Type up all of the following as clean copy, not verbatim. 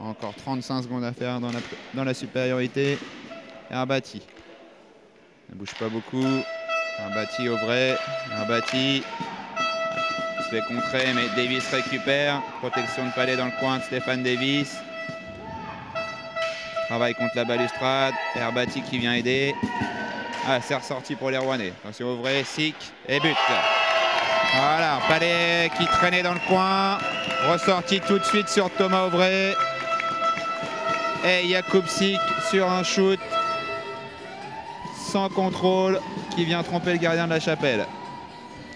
Encore 35 secondes à faire dans la supériorité. Herbati. Ne bouge pas beaucoup. Herbati au vrai. Herbati. Il se fait contrer, mais Davis récupère. Protection de palais dans le coin de Stéphane Davis. Travaille contre la balustrade. Herbati qui vient aider. Ah, c'est ressorti pour les Rouennais. Attention au vrai. Sik et but. Voilà, Palais qui traînait dans le coin. Ressorti tout de suite sur Thomas Auvray. Et Jakub Sik sur un shoot sans contrôle qui vient tromper le gardien de la Chapelle.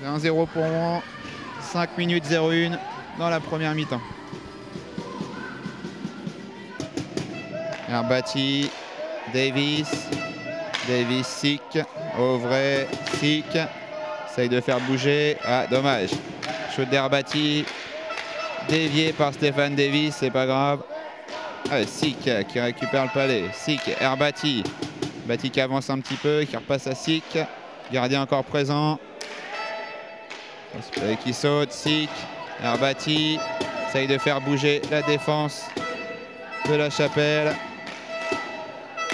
1-0 pour Rouen. 5 minutes 01 dans la première mi-temps. Herbati, Davis, Sik, Auvray, Sik. Essaye de faire bouger. Ah, dommage. Shoot d'Herbati. Dévié par Stéphane Davis, c'est pas grave. Ah, Sik qui récupère le palais. Sik, Herbati. Herbati qui avance un petit peu, qui repasse à Sik. Gardien encore présent. Qui saute. Sik, Herbati. Essaye de faire bouger la défense de la Chapelle.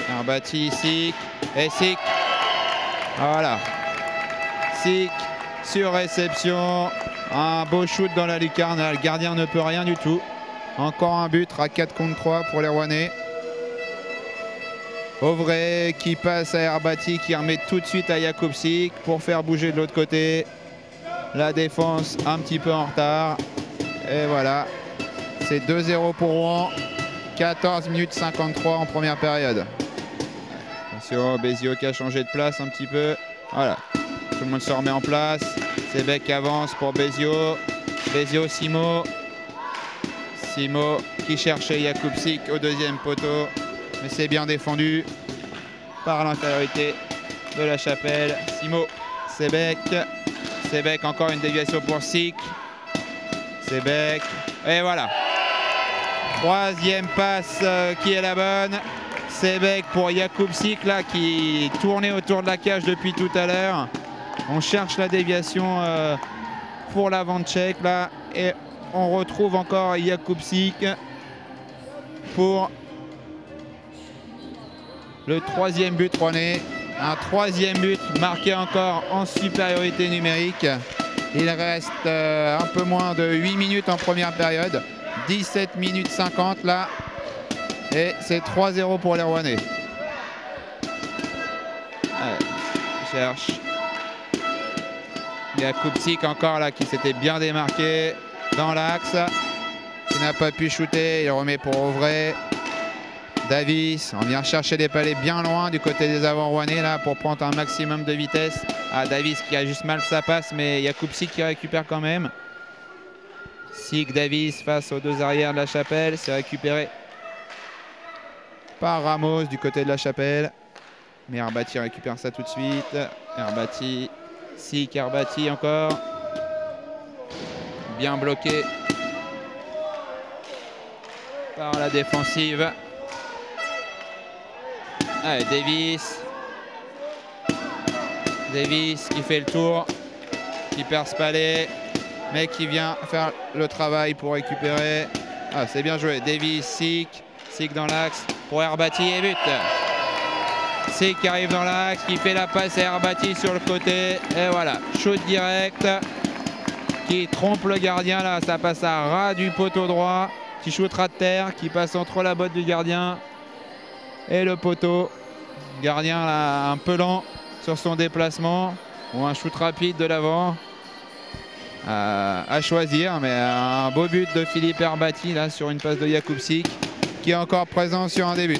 Herbati, Sik. Et Sik. Voilà. Sik sur réception. Un beau shoot dans la lucarne. Le gardien ne peut rien du tout. Encore un but à 4 contre 3 pour les Rouennais. Auvray qui passe à Herbati, qui remet tout de suite à Jakub Sik pour faire bouger de l'autre côté. La défense un petit peu en retard. Et voilà. C'est 2-0 pour Rouen. 14 minutes 53 en première période. Attention, Bézio qui a changé de place un petit peu. Voilà. Tout le monde se remet en place. Sebec avance pour Bézio. Bézio, Simo. Simo qui cherchait Jakub Sik au deuxième poteau. Mais c'est bien défendu par l'intériorité de la Chapelle. Simo, Sebec. Sebec, encore une déviation pour Sik. Sebec. Et voilà. Troisième passe qui est la bonne. Sebec pour Jakub Sik là qui tournait autour de la cage depuis tout à l'heure. On cherche la déviation pour l'avant tchèque là. Et on retrouve encore Jakub Sik pour le troisième but rouennais. Un troisième but marqué encore en supériorité numérique. Il reste un peu moins de 8 minutes en première période. 17 minutes 50 là. Et c'est 3-0 pour les Rouennais. Cherche. Jakub Sik encore là qui s'était bien démarqué dans l'axe. Qui n'a pas pu shooter. Il remet pour Auvray. Davis, on vient chercher des palais bien loin du côté des avants rouennais là pour prendre un maximum de vitesse. Ah, Davis qui a juste mal sa passe, mais Jakub Sik qui récupère quand même. Sik, Davis face aux deux arrières de la Chapelle, c'est récupéré par Ramos du côté de la Chapelle. Mais Herbati récupère ça tout de suite. Herbati, Sik, Herbati encore. Bien bloqué par la défensive. Allez, Davis qui fait le tour, qui perd ce palais, mais qui vient faire le travail pour récupérer. Ah, c'est bien joué. Davis, Sik dans l'axe pour Herbati et but. Sik qui arrive dans l'axe, qui fait la passe à Herbati sur le côté. Et voilà, shoot direct qui trompe le gardien. Là, ça passe à ras du poteau droit. Petit shoot ras de terre qui passe entre la botte du gardien et le poteau. Gardien là un peu lent sur son déplacement ou un shoot rapide de l'avant à choisir, mais un beau but de Philippe Herbati là sur une passe de Jakub Sik qui est encore présent sur un des buts.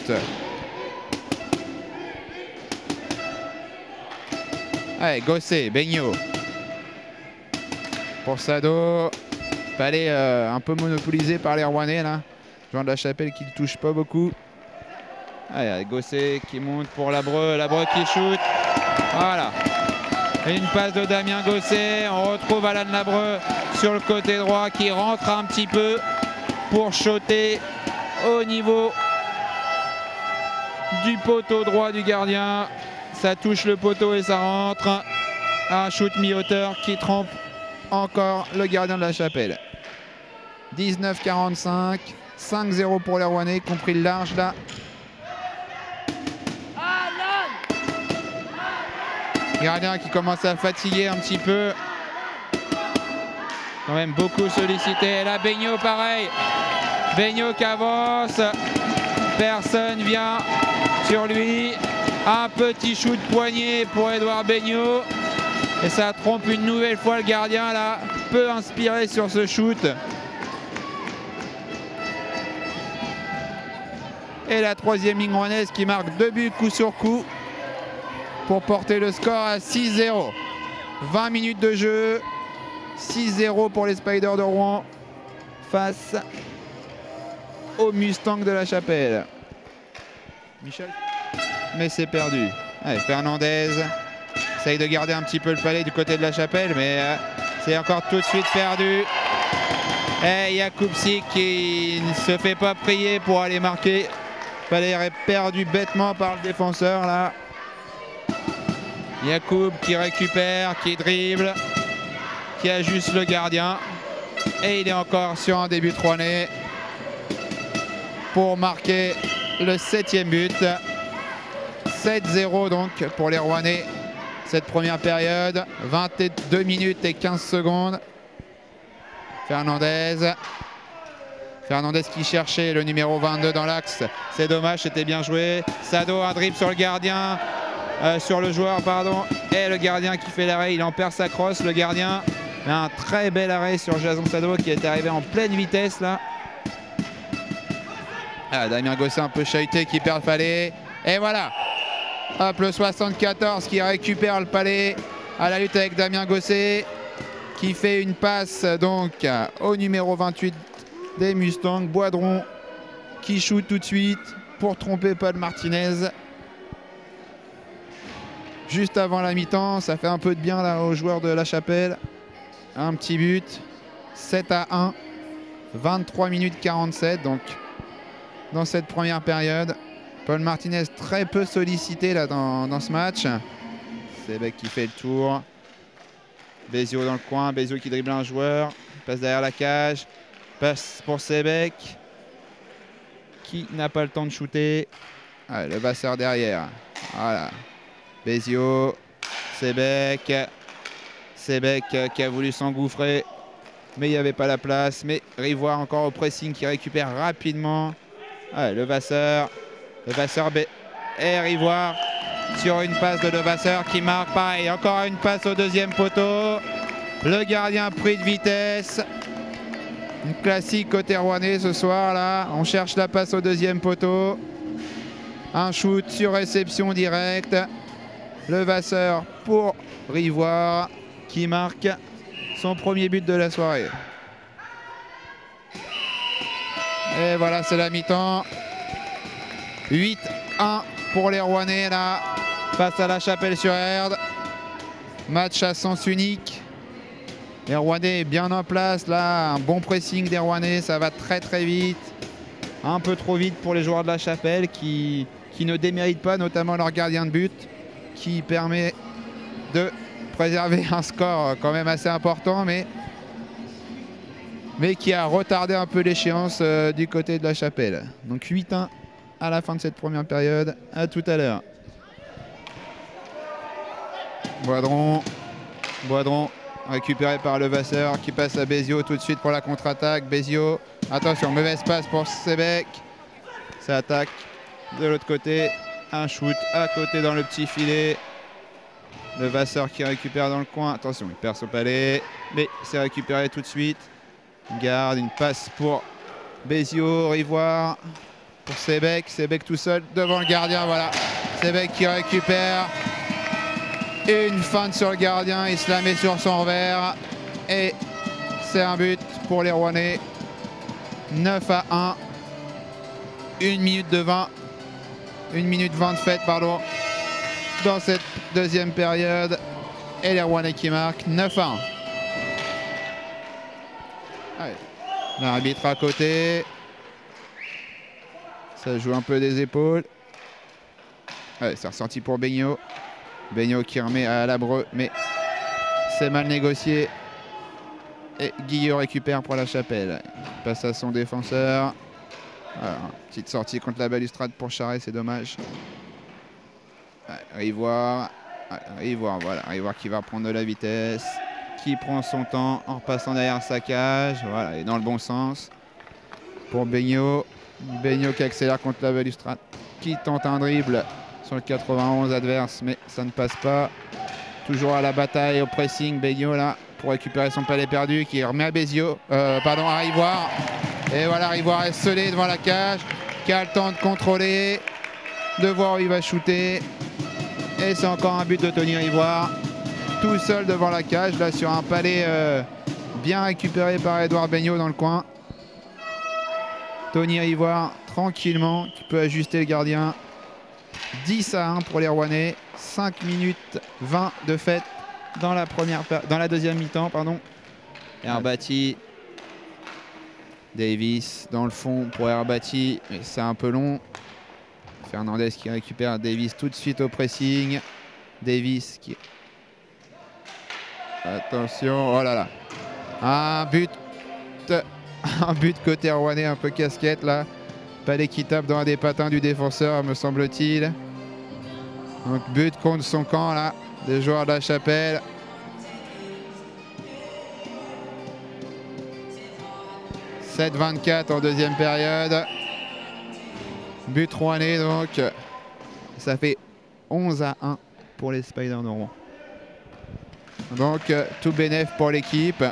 Allez, Gossé, Begnaud pour Sado. Palais un peu monopolisé par les Rouennais là. Jean de la Chapelle qui ne touche pas beaucoup. Allez, Gossé qui monte pour Labreux qui shoot. Voilà. Et une passe de Damien Gossé. On retrouve Alan Labreux sur le côté droit qui rentre un petit peu pour shooter au niveau du poteau droit du gardien. Ça touche le poteau et ça rentre. Un shoot mi-hauteur qui trompe encore le gardien de la Chapelle. 19-45. 5-0 pour les Rouennais, y compris le large là. Gardien qui commence à fatiguer un petit peu. Quand même beaucoup sollicité. Là, Begnaud, pareil. Begnaud qui avance. Personne vient sur lui. Un petit shoot poignet pour Edouard Begnaud. Et ça trompe une nouvelle fois le gardien là. Peu inspiré sur ce shoot. Et la troisième ligne rouennaise qui marque 2 buts coup sur coup pour porter le score à 6-0. 20 minutes de jeu. 6-0 pour les Spiders de Rouen face aux Mustangs de la Chapelle. Michel. Mais c'est perdu. Allez, Fernandez essaye de garder un petit peu le palais du côté de la Chapelle, mais c'est encore tout de suite perdu. Et Jakubczyk qui ne se fait pas prier pour aller marquer. Le palais est perdu bêtement par le défenseur là. Jakub qui récupère, qui dribble, qui ajuste le gardien. Et il est encore sur un début de rouennais pour marquer le 7e but. 7-0 donc pour les Rouennais cette première période. 22 minutes et 15 secondes. Fernandez qui cherchait le numéro 22 dans l'axe. C'est dommage, c'était bien joué. Sado, un dribble sur le gardien. Sur le joueur, pardon. Et le gardien qui fait l'arrêt, il en perd sa crosse. Le gardien, un très bel arrêt sur Jason Sado qui est arrivé en pleine vitesse là. Ah, Damien Gosset un peu chahuté qui perd le palais. Et voilà. Hop, le 74 qui récupère le palais à la lutte avec Damien Gosset qui fait une passe donc au numéro 28 des Mustangs, Boidron, qui shoot tout de suite pour tromper Paul Martinez. Juste avant la mi-temps, ça fait un peu de bien là aux joueurs de la Chapelle. Un petit but, 7-1, 23 minutes 47 donc dans cette première période. Paul Martinez très peu sollicité là dans ce match. Sebec qui fait le tour. Bézio dans le coin, Bézio qui dribble un joueur, passe derrière la cage, passe pour Sebec qui n'a pas le temps de shooter. Ah, le Vasseur derrière, voilà. Bézio, Sebec qui a voulu s'engouffrer, mais il n'y avait pas la place. Mais Rivoire encore au pressing qui récupère rapidement. Ah, le Vasseur et Rivoire sur une passe de Levasseur qui marque pareil. Encore une passe au deuxième poteau. Le gardien pris de vitesse. Une classique côté rouennais ce soir là. On cherche la passe au deuxième poteau. Un shoot sur réception directe. Levasseur pour Rivoire qui marque son premier but de la soirée. Et voilà, c'est la mi-temps. 8-1 pour les Rouennais là, face à la Chapelle-sur-Erdre. Match à sens unique. Les Rouennais bien en place là, un bon pressing des Rouennais, ça va très très vite. Un peu trop vite pour les joueurs de la Chapelle qui ne déméritent pas, notamment leur gardien de but, qui permet de préserver un score quand même assez important, mais qui a retardé un peu l'échéance du côté de la Chapelle. Donc 8-1 à la fin de cette première période. À tout à l'heure. Boidron récupéré par Levasseur qui passe à Bézio tout de suite pour la contre-attaque. Bézio, attention, mauvaise passe pour Sebec. Ça attaque de l'autre côté. Un shoot à côté dans le petit filet. Levasseur qui récupère dans le coin. Attention, il perd son palais, mais c'est récupéré tout de suite. Garde, une passe pour Bézio, Rivoire. Pour Sebec tout seul devant le gardien, voilà. Sebec qui récupère. Une feinte sur le gardien, il se la met sur son revers. Et c'est un but pour les Rouennais. 9-1. 1 minute 20 de fête, pardon, dans cette deuxième période. Et les Rouennais qui marquent 9-1. L'arbitre à côté. Ça joue un peu des épaules. Ouais, c'est ressorti pour Begnaud. Begnaud qui remet à Labreux, mais c'est mal négocié. Et Guillot récupère pour la Chapelle. Il passe à son défenseur. Alors, petite sortie contre la balustrade pour Charret, c'est dommage. Rivoire, voilà, Rivoire qui va prendre de la vitesse, qui prend son temps en repassant derrière sa cage, voilà, et dans le bon sens. Pour Beigno, Beigno qui accélère contre la balustrade, qui tente un dribble sur le 91 adverse, mais ça ne passe pas. Toujours à la bataille, au pressing, Beigno là, pour récupérer son palais perdu, qui remet à Rivoire. Et voilà, Rivoire est scellé devant la cage, qui a le temps de contrôler, de voir où il va shooter. Et c'est encore un but de Tony Rivoire, tout seul devant la cage, là sur un palais bien récupéré par Edouard Beigno dans le coin. Tony Rivoire, tranquillement, qui peut ajuster le gardien. 10-1 pour les Rouennais, 5 minutes 20 de fête dans la deuxième mi-temps, pardon. Herbati, Davis dans le fond pour Herbati, mais c'est un peu long. Fernandez qui récupère Davis tout de suite au pressing. Davis qui... Attention, oh là là. Un but côté rouennais, un peu casquette là. Pas l'équitable dans un des patins du défenseur, me semble-t-il. Donc but contre son camp là, des joueurs de la Chapelle. « 7-24 en deuxième période. But rouennais donc. Ça fait 11-1 pour les Spiders de Rouen. Donc tout bénef pour l'équipe.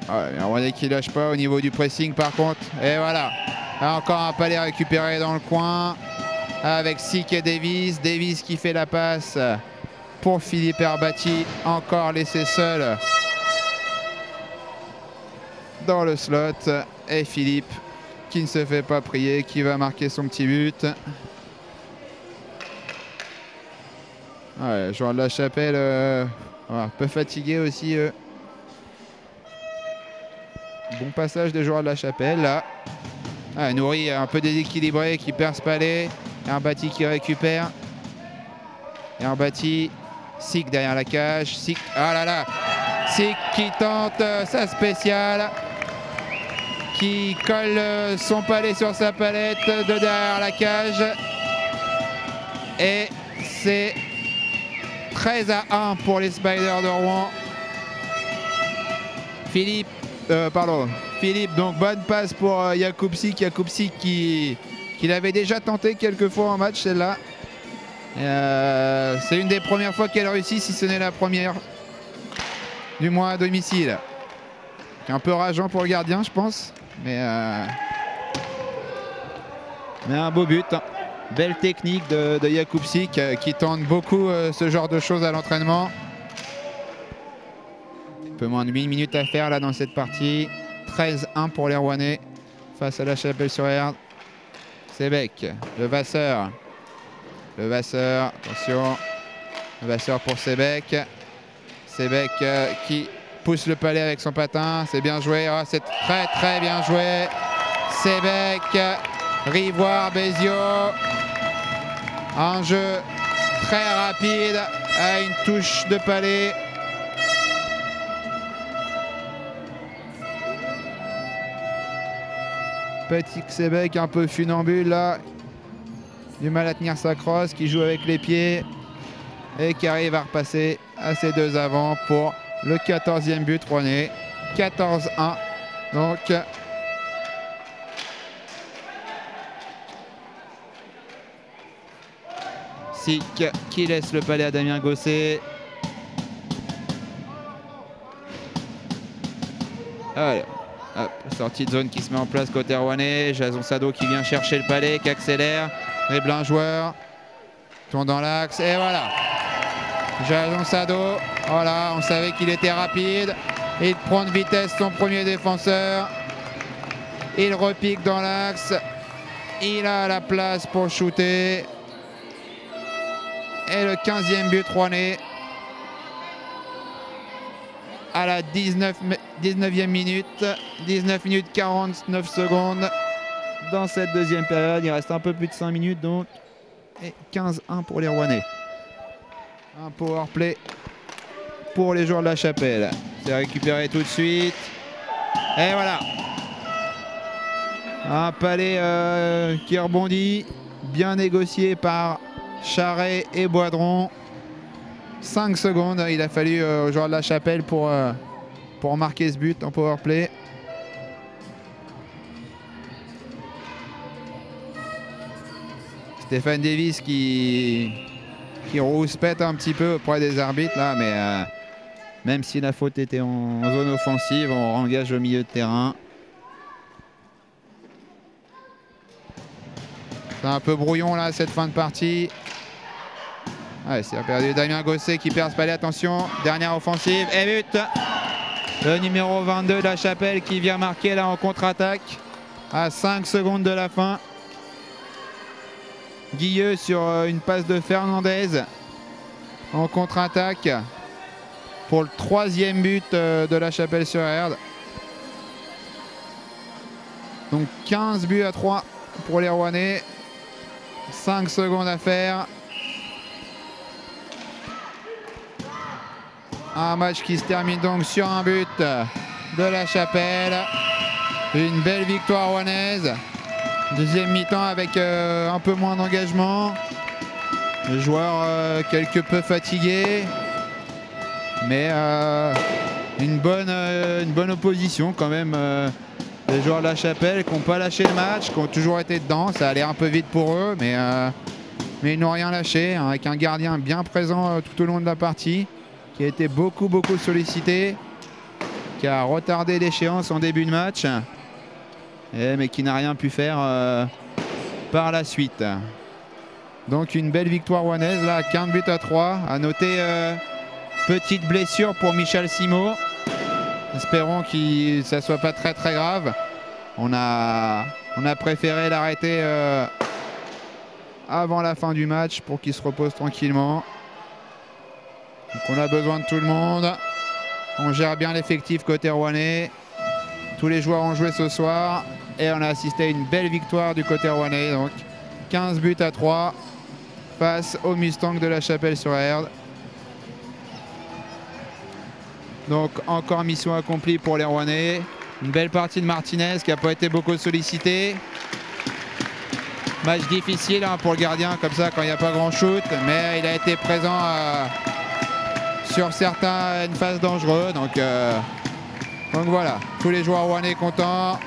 Un Rouennais qui lâche pas au niveau du pressing par contre. Et voilà. Encore un palais récupéré dans le coin. Avec Sick et Davis. Davis qui fait la passe pour Philippe Herbati. Encore laissé seul dans le slot. Et Philippe qui ne se fait pas prier, qui va marquer son petit but. Ouais, joueur de la Chapelle un peu fatigué aussi. Bon passage des joueurs de la Chapelle là. Nourri un peu déséquilibré qui perd ce palais. Herbati qui récupère. Herbati. Sick derrière la cage. Sick. Ah là là. Sick qui tente sa spéciale. Qui colle son palais sur sa palette de derrière la cage. Et c'est 13-1 pour les Spiders de Rouen. Philippe, donc bonne passe pour Jakubczyk. Jakubczyk qui l'avait déjà tenté quelques fois en match, celle-là. C'est une des premières fois qu'elle réussit, si ce n'est la première, du moins à domicile. Un peu rageant pour le gardien, je pense. Mais un beau but. Hein. Belle technique de Jakubczyk qui tente beaucoup ce genre de choses à l'entraînement. Un peu moins de 8 minutes à faire là dans cette partie. 13-1 pour les Rouennais face à la Chapelle-sur-Erdre. Sebec, le Vasseur. Le Vasseur, attention. Le Vasseur pour Sebec. Sebec qui pousse le palais avec son patin. C'est bien joué. Oh, c'est très très bien joué. Sebec, Rivoire, Bézio. Un jeu très rapide à une touche de palais. Petit Sebec un peu funambule là. Du mal à tenir sa crosse, qui joue avec les pieds et qui arrive à repasser à ses deux avants pour le 14e but rouennais. 14-1. Donc Sick qui laisse le palais à Damien Gosset. Allez. Hop, sortie de zone qui se met en place côté rouennais. Jason Sado qui vient chercher le palais, qui accélère. Dribble un joueur. Tourne dans l'axe. Et voilà. Jason Sado. Voilà, on savait qu'il était rapide. Il prend de vitesse son premier défenseur. Il repique dans l'axe. Il a la place pour shooter. Et le 15e but rouennais. À la 19e minute, 19 minutes 49 secondes dans cette deuxième période. Il reste un peu plus de 5 minutes donc. Et 15-1 pour les Rouennais. Un power play pour les joueurs de la Chapelle. C'est récupéré tout de suite. Et voilà. Un palais qui rebondit, bien négocié par Charret et Boidron. 5 secondes, il a fallu aux joueurs de la Chapelle pour marquer ce but en powerplay. Stéphane Davis qui rouspète un petit peu auprès des arbitres là, mais même si la faute était en zone offensive, on engage au milieu de terrain. C'est un peu brouillon là cette fin de partie. Ouais, c'est perdu Damien Gosset qui perd ce palais. Attention, dernière offensive et but. Le numéro 22 de la Chapelle qui vient marquer là en contre-attaque à 5 secondes de la fin. Guilleux sur une passe de Fernandez en contre-attaque pour le 3e but de la Chapelle-sur-Erdre. Donc 15 buts à 3 pour les Rouennais. 5 secondes à faire. Un match qui se termine donc sur un but de la Chapelle. Une belle victoire rouennaise. Deuxième mi-temps avec un peu moins d'engagement. Les joueurs quelque peu fatigués. Mais une bonne opposition quand même. Les joueurs de la Chapelle qui n'ont pas lâché le match, qui ont toujours été dedans. Ça allait un peu vite pour eux, mais ils n'ont rien lâché, hein, avec un gardien bien présent tout au long de la partie, qui a été beaucoup sollicité, qui a retardé l'échéance en début de match, mais qui n'a rien pu faire par la suite. Donc une belle victoire rouennaise, là, 15 buts à 3. À noter petite blessure pour Michel Simot. Espérons que ça ne soit pas très grave. On a préféré l'arrêter avant la fin du match pour qu'il se repose tranquillement. Donc on a besoin de tout le monde. On gère bien l'effectif côté rouennais. Tous les joueurs ont joué ce soir. Et on a assisté à une belle victoire du côté rouennais. Donc 15 buts à 3 face aux Mustangs de la Chapelle-sur-Erdre. Donc encore mission accomplie pour les Rouennais. Une belle partie de Martinez qui n'a pas été beaucoup sollicité. Match difficile hein, pour le gardien comme ça quand il n'y a pas grand shoot. Mais il a été présent sur certaines phases dangereuses. Donc voilà, tous les joueurs rouennais contents.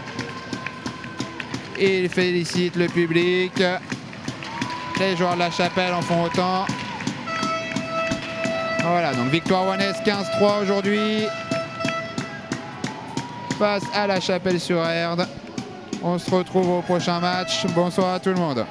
Et il félicite le public. Les joueurs de la Chapelle en font autant. Voilà, donc victoire rouennaise 15-3 aujourd'hui face à la Chapelle-sur-Erdre. On se retrouve au prochain match. Bonsoir à tout le monde.